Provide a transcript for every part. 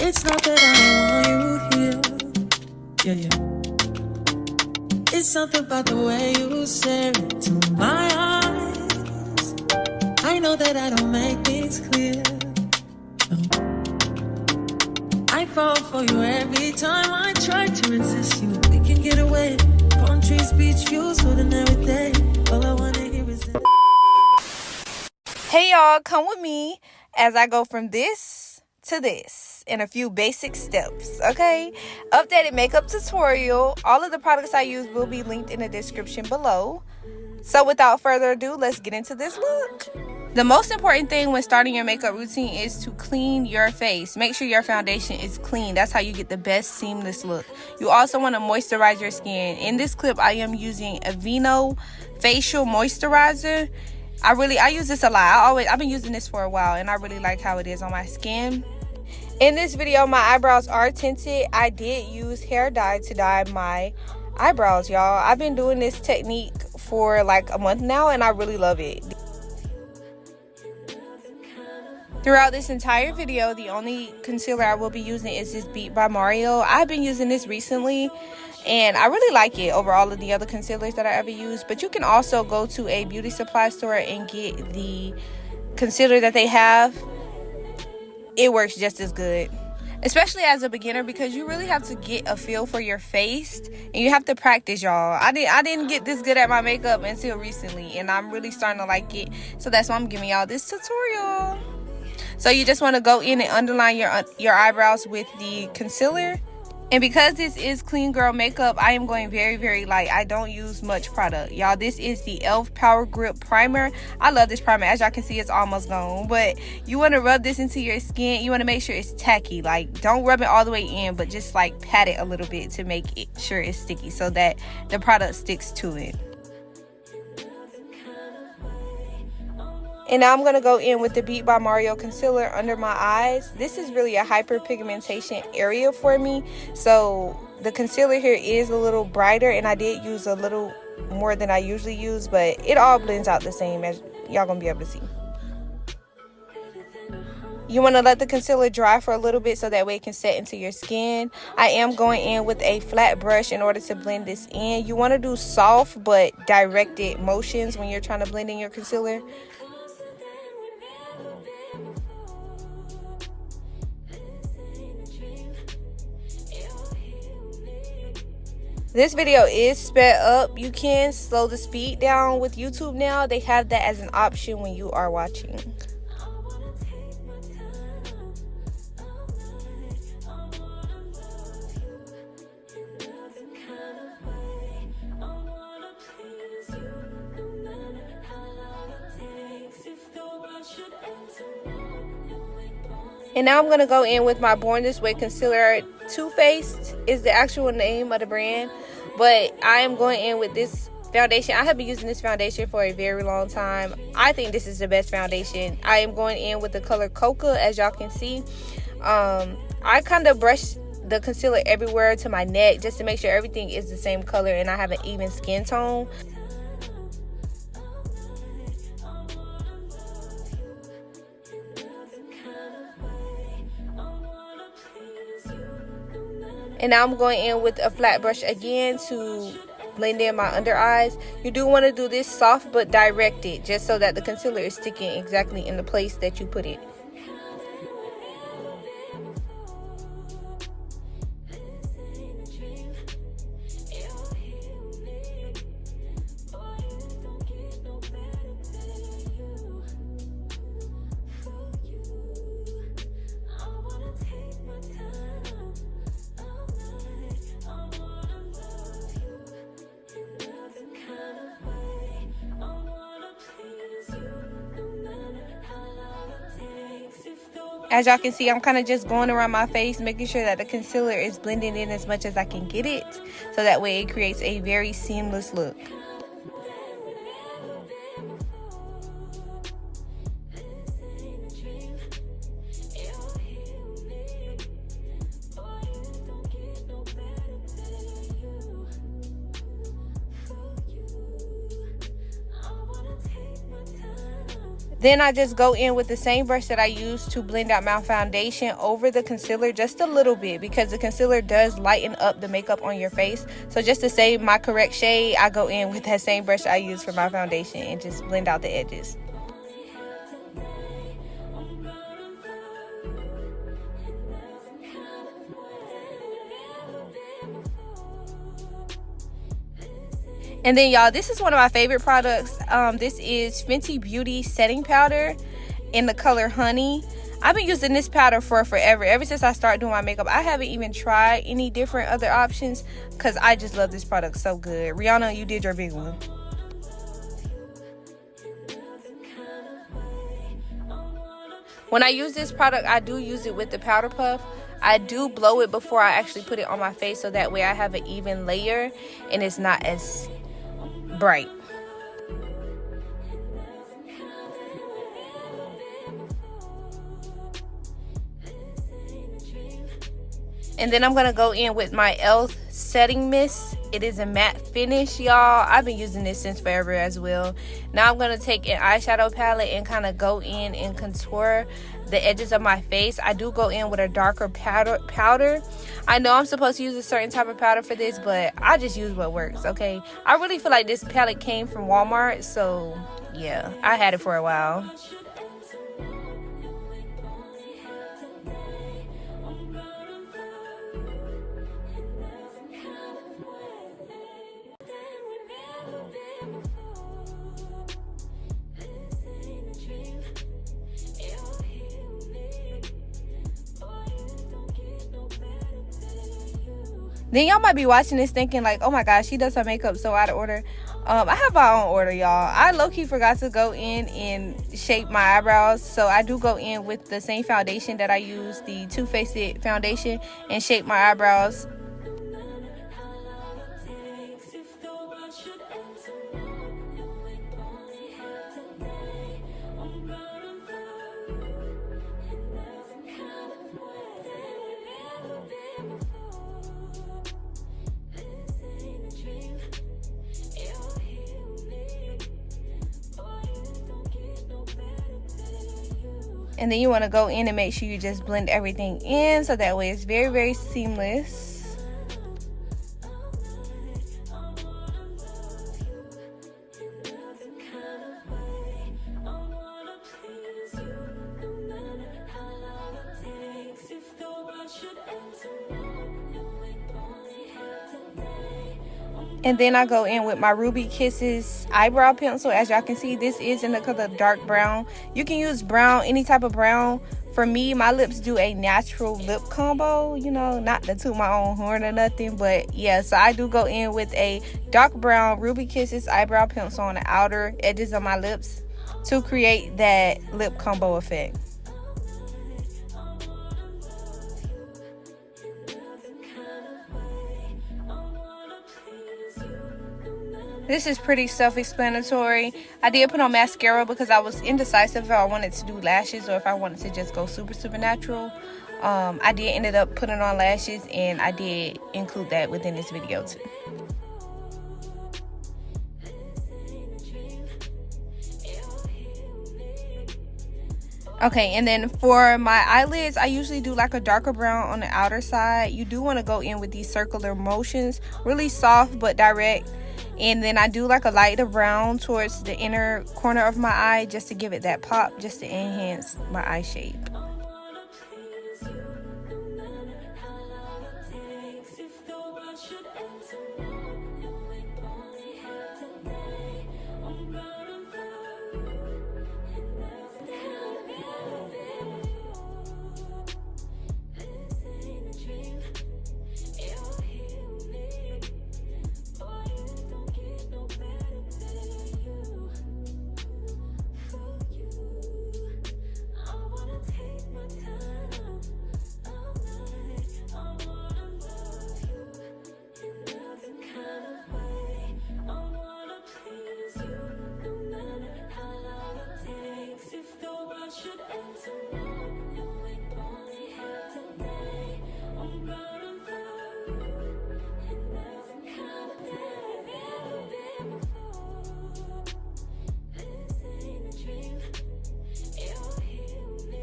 It's not that I don't want you here. Yeah, yeah. It's something about the way you stare into my eyes. I know that I don't make things clear. No. I fall for you every time I try to resist you. We can get away. Palm trees, beach views, ordinary day. All I wanna hear is that. Hey y'all, come with me as I go from this to this in a few basic steps, okay? Updated makeup tutorial. All of the products I use will be linked in the description below. So without further ado, let's get into this look. The most important thing when starting your makeup routine is to clean your face. Make sure your foundation is clean. That's how you get the best seamless look. You also want to moisturize your skin. In this clip, I am using Aveeno facial moisturizer. I use this a lot. I've been using this for a while, and I really like how it is on my skin. In this video, my eyebrows are tinted. I did use hair dye to dye my eyebrows, y'all. I've been doing this technique for like a month now, and I really love it. Throughout this entire video, the only concealer I will be using is this Beat by Mario. I've been using this recently, and I really like it over all of the other concealers that I ever used. But you can also go to a beauty supply store and get the concealer that they have. It works just as good, especially as a beginner, because you really have to get a feel for your face and you have to practice, y'all. I didn't get this good at my makeup until recently, and I'm really starting to like it. So that's why I'm giving y'all this tutorial. So you just want to go in and underline your eyebrows with the concealer. And because this is clean girl makeup, I am going very, very light. I don't use much product, y'all. This is the e.l.f. Power Grip Primer. I love this primer. As y'all can see, it's almost gone. But you want to rub this into your skin. You want to make sure it's tacky. Like, don't rub it all the way in, but just like pat it a little bit to make it sure it's sticky so that the product sticks to it. And now I'm going to go in with the Beat by Mario concealer under my eyes. This is really a hyperpigmentation area for me. So the concealer here is a little brighter, and I did use a little more than I usually use, but it all blends out the same, as y'all going to be able to see. You want to let the concealer dry for a little bit so that way it can set into your skin. I am going in with a flat brush in order to blend this in. You want to do soft but directed motions when you're trying to blend in your concealer. This video is sped up. You can slow the speed down with YouTube now. They have that as an option when you are watching. And now I'm going to go in with my Born This Way concealer. Too Faced is the actual name of the brand, but I am going in with this foundation. I have been using this foundation for a very long time. I think this is the best foundation. I am going in with the color Coca, as y'all can see. I kind of brush the concealer everywhere to my neck just to make sure everything is the same color and I have an even skin tone. And now I'm going in with a flat brush again to blend in my under eyes. You do want to do this soft but directed, just so that the concealer is sticking exactly in the place that you put it. As y'all can see, I'm kind of just going around my face, making sure that the concealer is blending in as much as I can get it, so that way it creates a very seamless look. Then I just go in with the same brush that I used to blend out my foundation over the concealer just a little bit, because the concealer does lighten up the makeup on your face. So just to save my correct shade, I go in with that same brush I use for my foundation and just blend out the edges. And then y'all, this is one of my favorite products. This is Fenty Beauty setting powder in the color Honey. I've been using this powder for forever, ever since I started doing my makeup. I haven't even tried any different other options because I just love this product so good. Rihanna, you did your big one. When I use this product, I do use it with the powder puff. I do blow it before I actually put it on my face, so that way I have an even layer and it's not as bright. And then I'm going to go in with my e.l.f. setting mist. It is a matte finish, y'all. I've been using this since forever as well. Now I'm going to take an eyeshadow palette and kind of go in and contour the edges of my face. I do go in with a darker powder. I know I'm supposed to use a certain type of powder for this, but I just use what works, okay? I really feel like this palette came from Walmart, so yeah, I had it for a while. Then y'all might be watching this thinking like, oh my gosh, she does her makeup so out of order. I have my own order, y'all. I low-key forgot to go in and shape my eyebrows, so I do go in with the same foundation that I use, the Too Faced foundation, and shape my eyebrows. And then you want to go in and make sure you just blend everything in, so that way it's very, very seamless. And then I go in with my Ruby Kisses eyebrow pencil. As y'all can see, this is in the color dark brown. You can use brown, any type of brown. For me, my lips do a natural lip combo, you know, not to toot my own horn or nothing, but yeah, so I do go in with a dark brown Ruby Kisses eyebrow pencil on the outer edges of my lips to create that lip combo effect. This is pretty self-explanatory. I did put on mascara because I was indecisive if I wanted to do lashes or if I wanted to just go super natural. I did ended up putting on lashes, and I did include that within this video too. Okay, and then for my eyelids, I usually do like a darker brown on the outer side. You do want to go in with these circular motions, really soft but direct. And then I do like a lighter brown towards the inner corner of my eye, just to give it that pop, just to enhance my eye shape.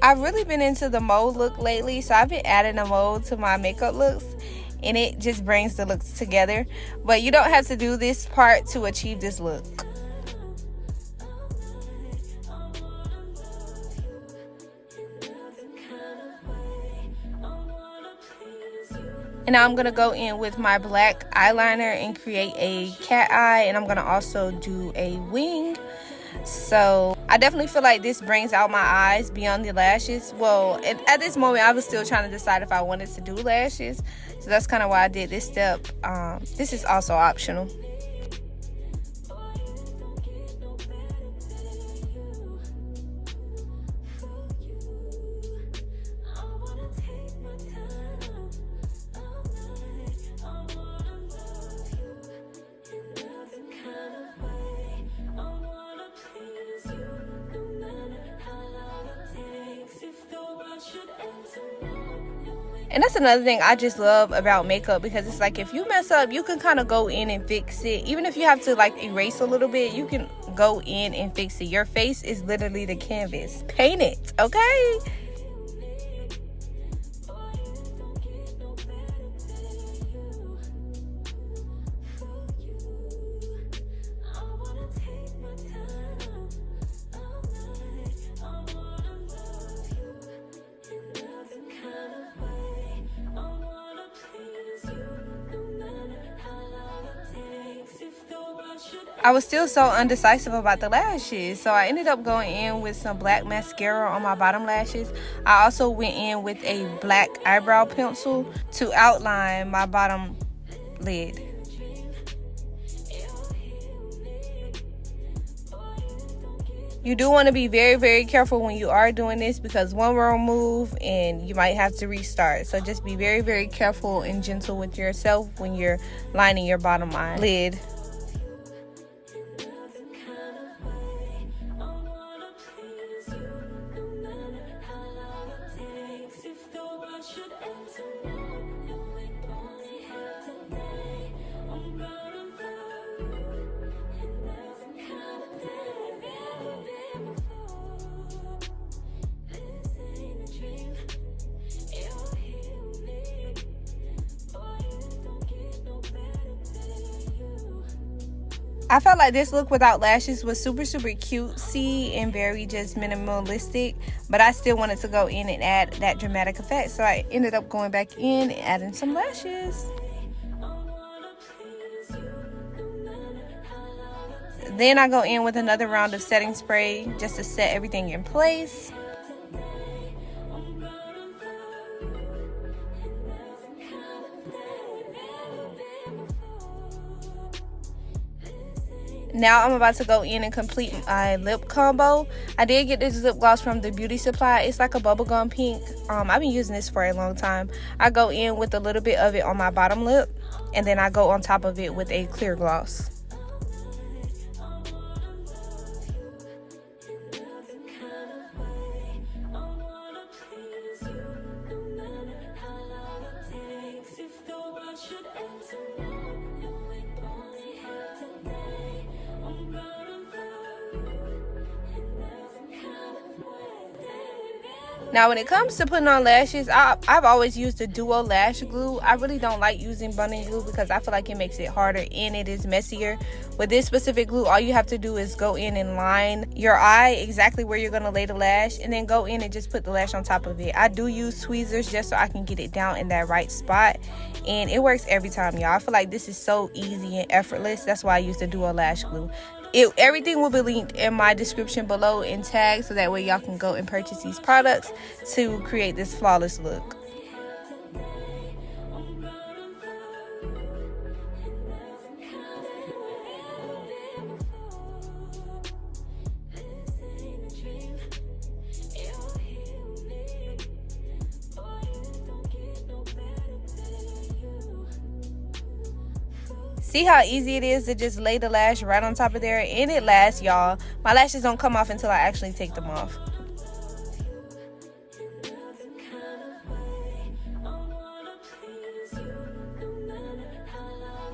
I've really been into the mode look lately, so I've been adding a mode to my makeup looks, and it just brings the looks together. But you don't have to do this part to achieve this look. And now I'm going to go in with my black eyeliner and create a cat eye, and I'm going to also do a wing. So I definitely feel like this brings out my eyes beyond the lashes. Well, at this moment I was still trying to decide if I wanted to do lashes, so that's kind of why I did this step. This is also optional. And that's another thing I just love about makeup, because it's like if you mess up, you can kind of go in and fix it. Even if you have to like erase a little bit, you can go in and fix it. Your face is literally the canvas. Paint it, okay? I was still so undecisive about the lashes, so I ended up going in with some black mascara on my bottom lashes. I also went in with a black eyebrow pencil to outline my bottom lid. You do want to be very, very careful when you are doing this, because one wrong move and you might have to restart. So just be very, very careful and gentle with yourself when you're lining your bottom lid. I felt like this look without lashes was super, super cutesy and very just minimalistic, but I still wanted to go in and add that dramatic effect, so I ended up going back in and adding some lashes. Then I go in with another round of setting spray just to set everything in place. Now I'm about to go in and complete my lip combo. I did get this lip gloss from the beauty supply. It's like a bubblegum pink. I've been using this for a long time. I go in with a little bit of it on my bottom lip, and then I go on top of it with a clear gloss. Now when it comes to putting on lashes, I've always used a duo lash glue. I really don't like using bunny glue because I feel like it makes it harder and it is messier. With this specific glue, all you have to do is go in and line your eye exactly where you're going to lay the lash, and then go in and just put the lash on top of it. I do use tweezers just so I can get it down in that right spot, and it works every time, y'all. I feel like this is so easy and effortless. That's why I use the duo lash glue. Everything will be linked in my description below and tagged, so that way y'all can go and purchase these products to create this flawless look. See how easy it is to just lay the lash right on top of there, and it lasts, y'all. My lashes don't come off until I actually take them off.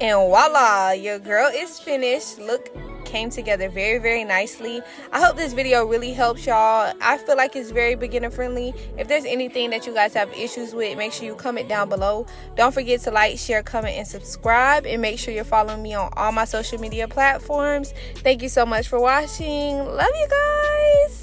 And voila, your girl is finished. Look came together very, very nicely. I hope this video really helps y'all. I feel like it's very beginner friendly. If there's anything that you guys have issues with, make sure you comment down below. Don't forget to like, share, comment, and subscribe, and make sure you're following me on all my social media platforms. Thank you so much for watching. Love you guys.